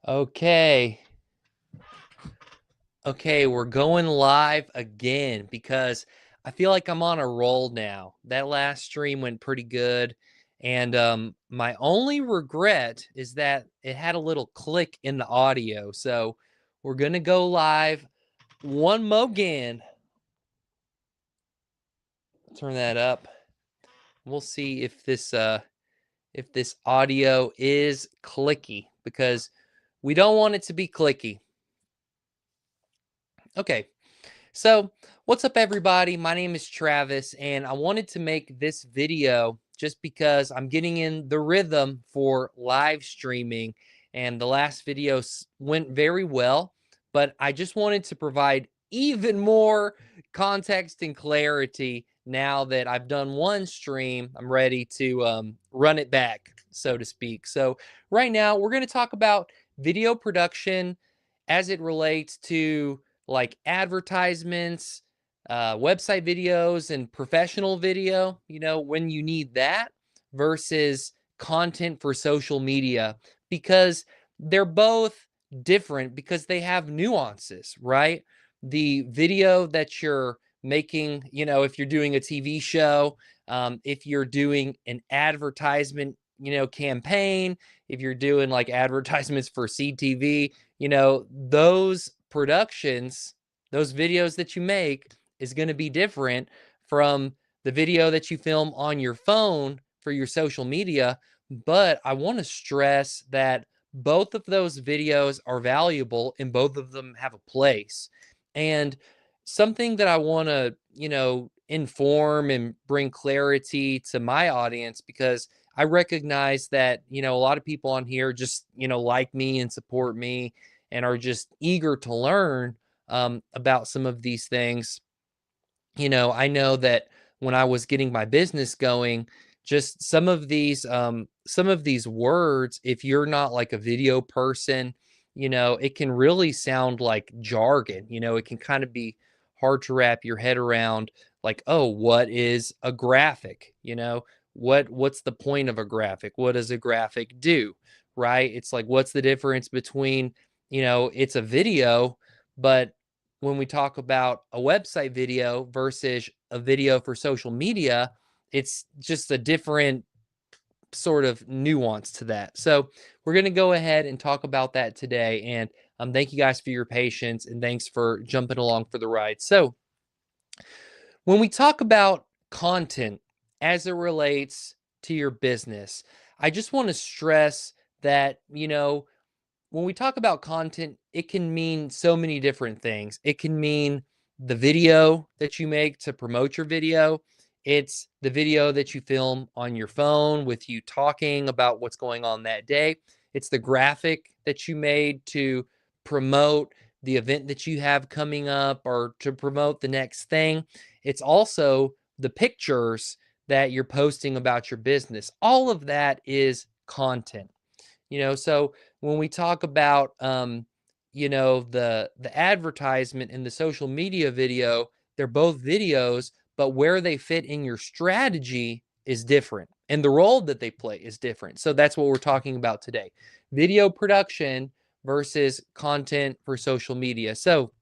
Okay. Okay, we're going live again because I feel like I'm on a roll now. That last stream went pretty good. And my only regret is that it had a little click in the audio. So we're going to go live one more again. Turn that up. We'll see if this audio is clicky because we don't want it to be clicky. Okay. So, what's up, everybody? My name is Travis, and I wanted to make this video just because I'm getting in the rhythm for live streaming. And the last video went very well, but I just wanted to provide even more context and clarity now that I've done one stream. I'm ready to run it back, so to speak. So, right now, we're going to talk about video production as it relates to like advertisements, website videos, and professional video, when you need that versus content for social media, because they're both different because they have nuances, right? The video that you're making, if you're doing a TV show, if you're doing an advertisement, campaign, if you're doing like advertisements for CTV, those productions, those videos that you make is going to be different from the video that you film on your phone for your social media. But I want to stress that both of those videos are valuable and both of them have a place. And something that I want to, inform and bring clarity to my audience, because I recognize that, a lot of people on here just, like me and support me and are just eager to learn about some of these things. I know that when I was getting my business going, just some of these words, if you're not like a video person, it can really sound like jargon. It can kind of be hard to wrap your head around, like, oh, what is a graphic? What's the point of a graphic? What does a graphic do? Right? It's like, what's the difference between, it's a video, but when we talk about a website video versus a video for social media, it's just a different sort of nuance to that. So we're going to go ahead and talk about that today. And thank you guys for your patience and thanks for jumping along for the ride. So when we talk about content as it relates to your business, I just want to stress that, when we talk about content, it can mean so many different things. It can mean the video that you make to promote your video. It's the video that you film on your phone with you talking about what's going on that day. It's the graphic that you made to promote the event that you have coming up or to promote the next thing. It's also the pictures that you're posting about your business. All of that is content. So when we talk about the advertisement and the social media video, they're both videos, but where they fit in your strategy is different and the role that they play is different. So that's what we're talking about today: video production versus content for social media. So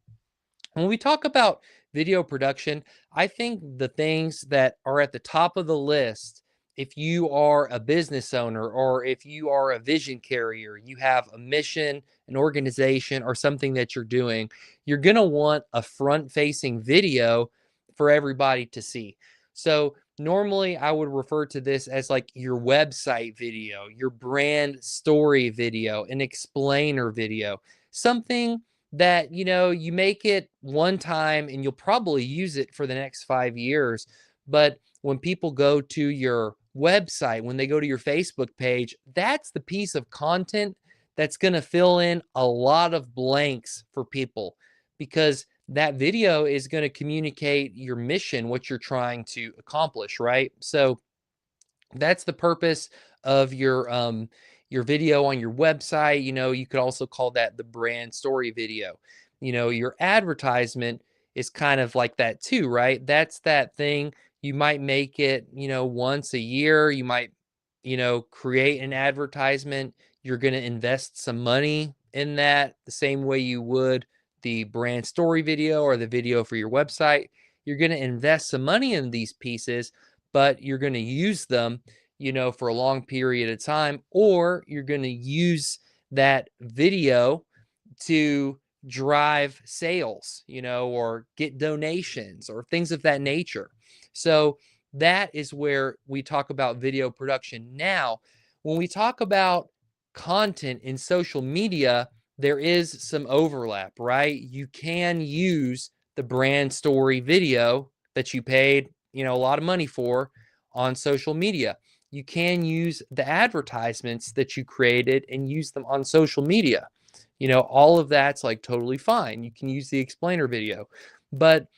when we talk about video production, I think the things that are at the top of the list, if you are a business owner or if you are a vision carrier, you have a mission, an organization, or something that you're doing, you're going to want a front facing video for everybody to see. So, normally I would refer to this as like your website video, your brand story video, an explainer video, something that you make it one time and you'll probably use it for the next 5 years. But when people go to your website, when they go to your Facebook page, that's the piece of content that's going to fill in a lot of blanks for people, because that video is going to communicate your mission, what you're trying to accomplish, right? So that's the purpose of your video on your website. You could also call that the brand story video. Your advertisement is kind of like that too, right? That's that thing. You might make it, once a year. You might, create an advertisement. You're going to invest some money in that the same way you would the brand story video or the video for your website. You're going to invest some money in these pieces, but you're going to use them, for a long period of time, or you're going to use that video to drive sales, or get donations or things of that nature. So that is where we talk about video production. Now, when we talk about content in social media, there is some overlap, right? You can use the brand story video that you paid, a lot of money for on social media. You can use the advertisements that you created and use them on social media. All of that's like totally fine. You can use the explainer video. But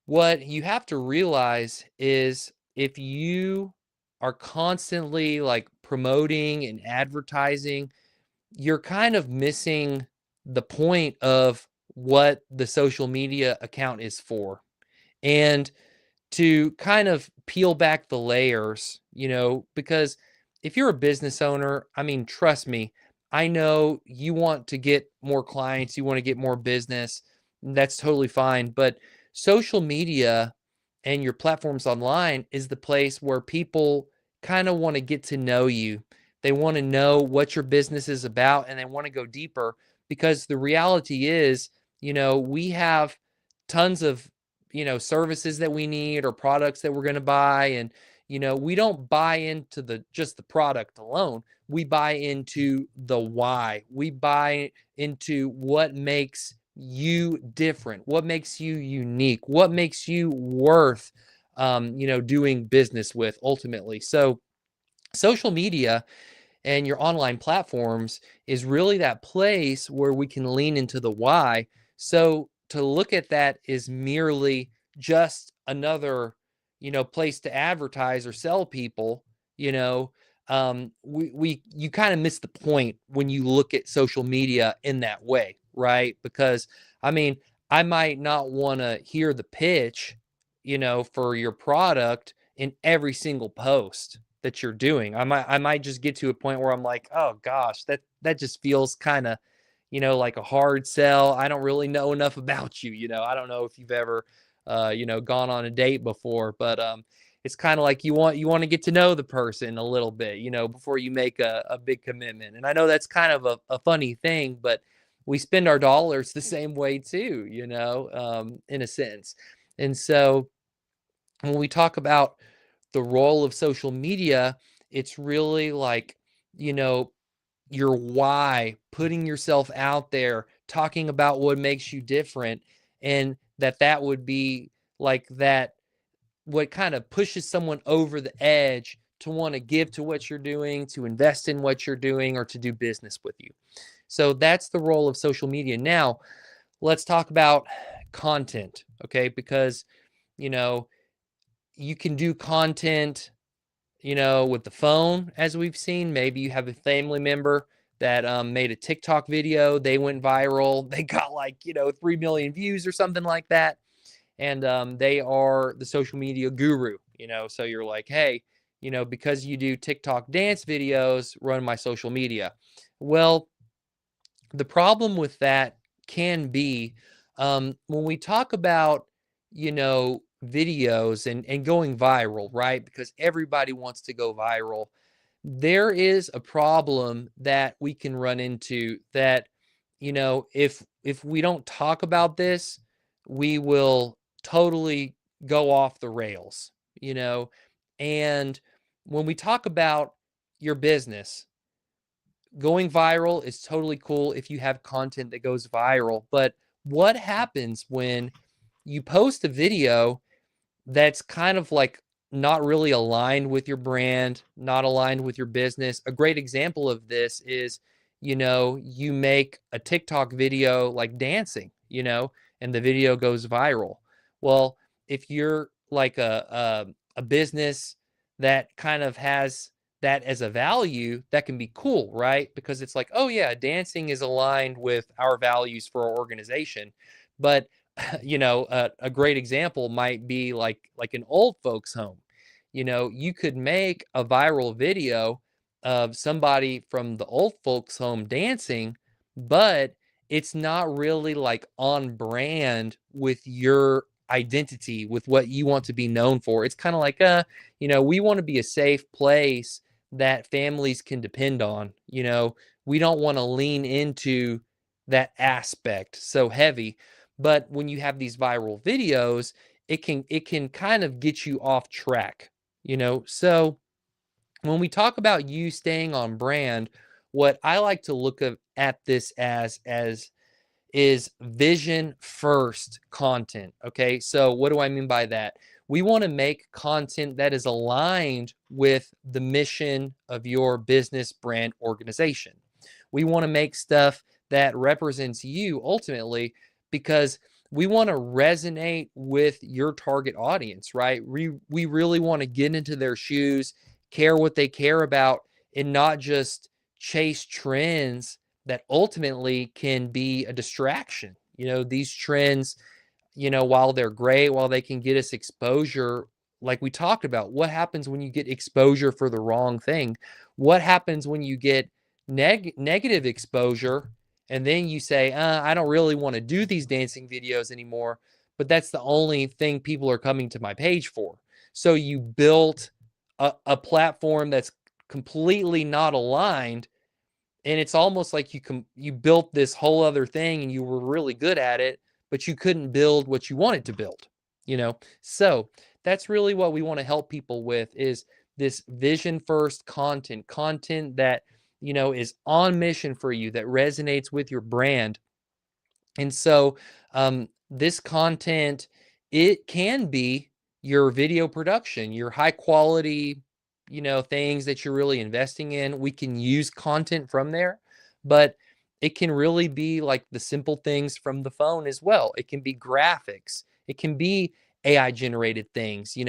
what you have to realize is if you are constantly like promoting and advertising, you're kind of missing the point of what the social media account is for. And to kind of peel back the layers, because if you're a business owner, I mean, trust me, I know you want to get more clients, you want to get more business. That's totally fine. But social media and your platforms online is the place where people kind of want to get to know you. They want to know what your business is about and they want to go deeper because the reality is, we have tons of services that we need or products that we're going to buy, and we don't buy into just the product alone. We buy into the why. We buy into what makes you different, what makes you unique, what makes you worth doing business with ultimately. So social media and your online platforms is really that place where we can lean into the why. So to look at that is merely just another, place to advertise or sell people, you kind of miss the point when you look at social media in that way, right? Because I mean, I might not want to hear the pitch, for your product in every single post that you're doing. I might just get to a point where I'm like, oh gosh, that just feels kind of, like a hard sell. I don't really know enough about you. I don't know if you've ever, gone on a date before, but it's kind of like you want to get to know the person a little bit, before you make a big commitment. And I know that's kind of a funny thing, but we spend our dollars the same way too, in a sense. And so when we talk about the role of social media, it's really like, you know, your why, putting yourself out there, talking about what makes you different, and that would be like that what kind of pushes someone over the edge to want to give to what you're doing, to invest in what you're doing, or to do business with you. So that's the role of social media. Now, let's talk about content, okay? Because, you know, you can do content, with the phone, as we've seen. Maybe you have a family member that made a TikTok video. They went viral. They got like, 3 million views or something like that. And they are the social media guru, So you're like, hey, because you do TikTok dance videos, run my social media. Well, the problem with that can be when we talk about, videos and going viral, right? Because everybody wants to go viral. There is a problem that we can run into that, if we don't talk about this, we will totally go off the rails, and when we talk about your business, going viral is totally cool if you have content that goes viral. But what happens when you post a video that's kind of like not really aligned with your brand, not aligned with your business? A great example of this is, you make a TikTok video like dancing, and the video goes viral. Well, if you're like a business that kind of has that as a value, that can be cool, right? Because it's like, oh yeah, dancing is aligned with our values for our organization. But a great example might be like an old folks home. You could make a viral video of somebody from the old folks home dancing, but it's not really like on brand with your identity, with what you want to be known for. It's kind of like, we want to be a safe place that families can depend on. We don't want to lean into that aspect so heavy. But when you have these viral videos, it can kind of get you off track. So when we talk about you staying on brand, what I like to look at this as is vision first content. Okay. So what do I mean by that? We want to make content that is aligned with the mission of your business, brand, organization. We want to make stuff that represents you ultimately, because we want to resonate with your target audience, right? We really want to get into their shoes, care what they care about, and not just chase trends that ultimately can be a distraction. These trends, while they're great, while they can get us exposure, like we talked about, what happens when you get exposure for the wrong thing? What happens when you get negative exposure and then you say, I don't really want to do these dancing videos anymore, but that's the only thing people are coming to my page for. So you built a platform that's completely not aligned, and it's almost like you built this whole other thing and you were really good at it, but you couldn't build what you wanted to build. So that's really what we want to help people with, is this vision first content that is on mission for you, that resonates with your brand. And so this content, it can be your video production, your high quality, things that you're really investing in. We can use content from there, but it can really be like the simple things from the phone as well. It can be graphics. It can be AI generated things. You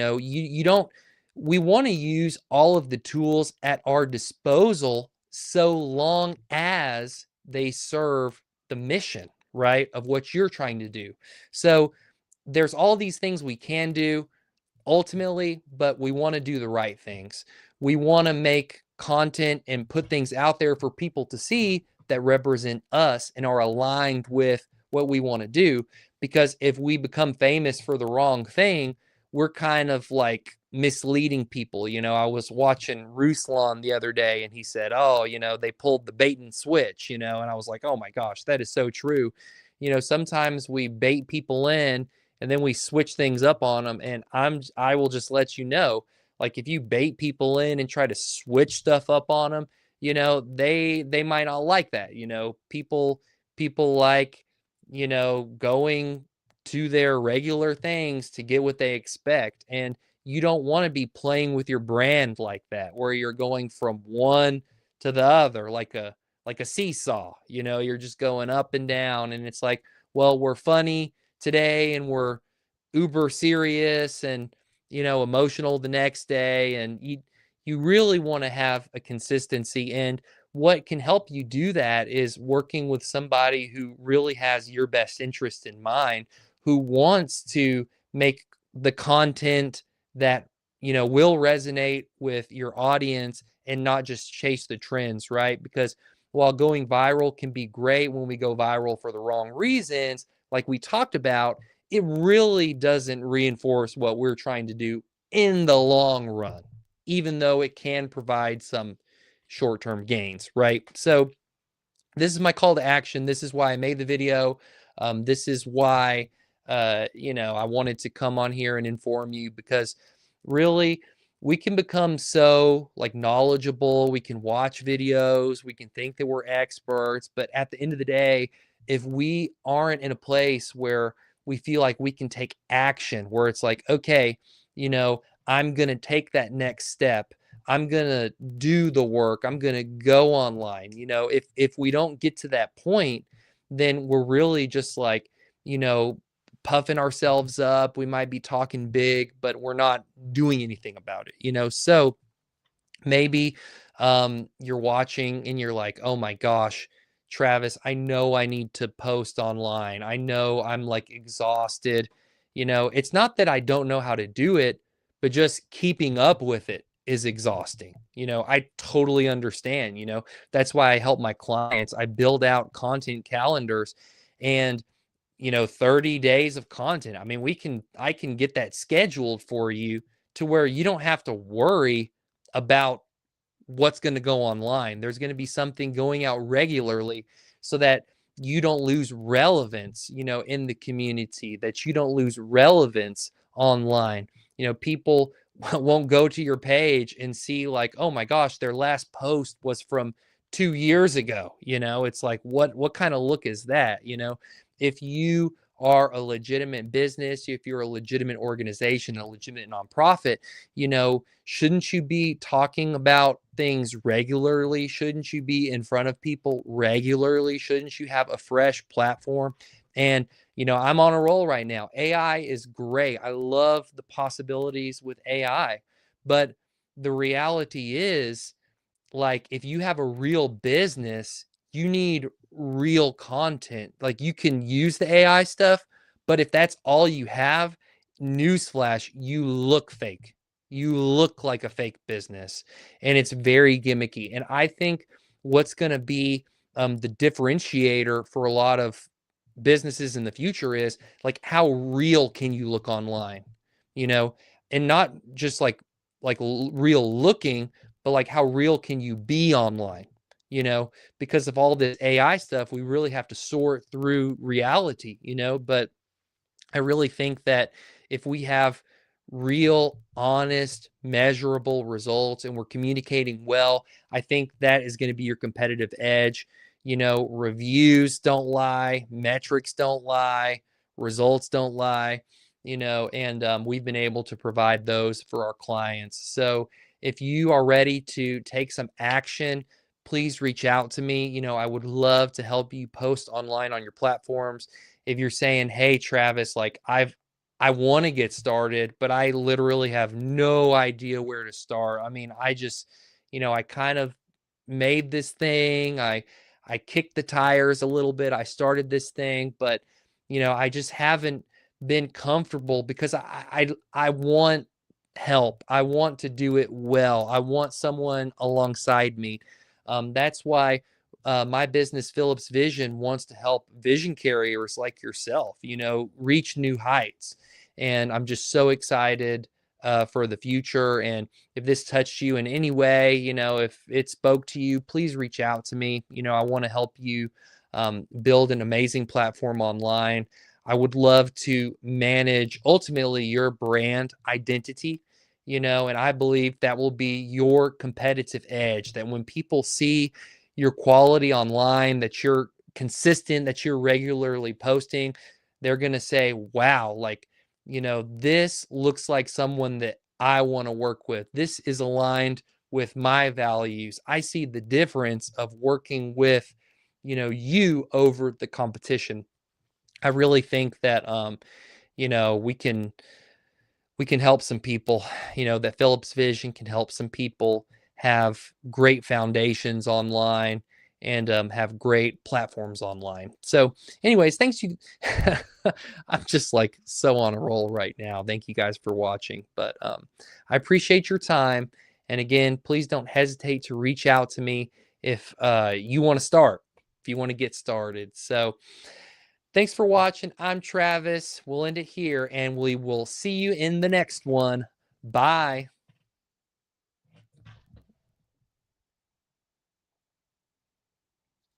don't, we want to use all of the tools at our disposal so long as they serve the mission, right, of what you're trying to do. So there's all these things we can do ultimately, but we want to do the right things. We want to make content and put things out there for people to see that represent us and are aligned with what we want to do. Because if we become famous for the wrong thing, we're kind of like misleading people. I was watching Ruslan the other day and he said, oh, they pulled the bait and switch, and I was like, oh my gosh, that is so true. Sometimes we bait people in and then we switch things up on them. And I will just let you know, like, if you bait people in and try to switch stuff up on them, they might not like that. People like, going to their regular things to get what they expect. And you don't want to be playing with your brand like that, where you're going from one to the other, like a seesaw. You're just going up and down, and it's like, well, we're funny today and we're uber serious and emotional the next day. And you really want to have a consistency. And what can help you do that is working with somebody who really has your best interest in mind, who wants to make the content that will resonate with your audience and not just chase the trends, right? Because while going viral can be great when we go viral for the wrong reasons, like we talked about, it really doesn't reinforce what we're trying to do in the long run, even though it can provide some short-term gains, right? So this is my call to action. This is why I made the video. This is why, I wanted to come on here and inform you, because really we can become so like knowledgeable. We can watch videos. We can think that we're experts, but at the end of the day, if we aren't in a place where we feel like we can take action, where it's like, okay, I'm going to take that next step. I'm going to do the work. I'm going to go online. If we don't get to that point, then we're really just like, puffing ourselves up. We might be talking big, but we're not doing anything about it. So maybe you're watching and you're like, oh my gosh, Travis, I know I need to post online. I know I'm like exhausted. It's not that I don't know how to do it, but just keeping up with it is exhausting. I totally understand. That's why I help my clients. I build out content calendars and 30 days of content. I mean, I can get that scheduled for you to where you don't have to worry about what's going to go online. There's going to be something going out regularly so that you don't lose relevance, in the community, that you don't lose relevance online. People won't go to your page and see like, oh my gosh, their last post was from 2 years ago. It's like, what kind of look is that? If you are a legitimate business, if you're a legitimate organization, a legitimate nonprofit, shouldn't you be talking about things regularly? Shouldn't you be in front of people regularly? Shouldn't you have a fresh platform? And, I'm on a roll right now. AI is great. I love the possibilities with AI. But the reality is, like, if you have a real business, you need real content. Like, you can use the AI stuff, but if that's all you have, newsflash, you look fake. You look like a fake business, and it's very gimmicky. And I think what's going to be the differentiator for a lot of businesses in the future is like, how real can you look online, you know, and not just real looking, but like how real can you be online, because of all this AI stuff, we really have to sort through reality, but I really think that if we have real, honest, measurable results and we're communicating well, I think that is going to be your competitive edge. Reviews don't lie, metrics don't lie, results don't lie, and we've been able to provide those for our clients. So if you are ready to take some action, please reach out to me. I would love to help you post online on your platforms. If you're saying, hey, Travis, like I want to get started, but I literally have no idea where to start. I mean, I just, I kind of made this thing. I kicked the tires a little bit. I started this thing, but I just haven't been comfortable because I want help. I want to do it well. I want someone alongside me. That's why my business, Philips Vision, wants to help vision carriers like yourself, reach new heights. And I'm just so excited for the future. And if this touched you in any way, if it spoke to you, please reach out to me. I want to help you build an amazing platform online. I would love to manage ultimately your brand identity, and I believe that will be your competitive edge, that when people see your quality online, that you're consistent, that you're regularly posting, they're going to say, wow, like, this looks like someone that I want to work with. This is aligned with my values. I see the difference of working with, you over the competition. I really think that, we can help some people, that Philips Vision can help some people have great foundations online and have great platforms online. So anyways, thanks you. I'm just like so on a roll right now. Thank you guys for watching, but I appreciate your time. And again, please don't hesitate to reach out to me if you want to start, if you want to get started. So thanks for watching. I'm Travis. We'll end it here and we will see you in the next one. Bye.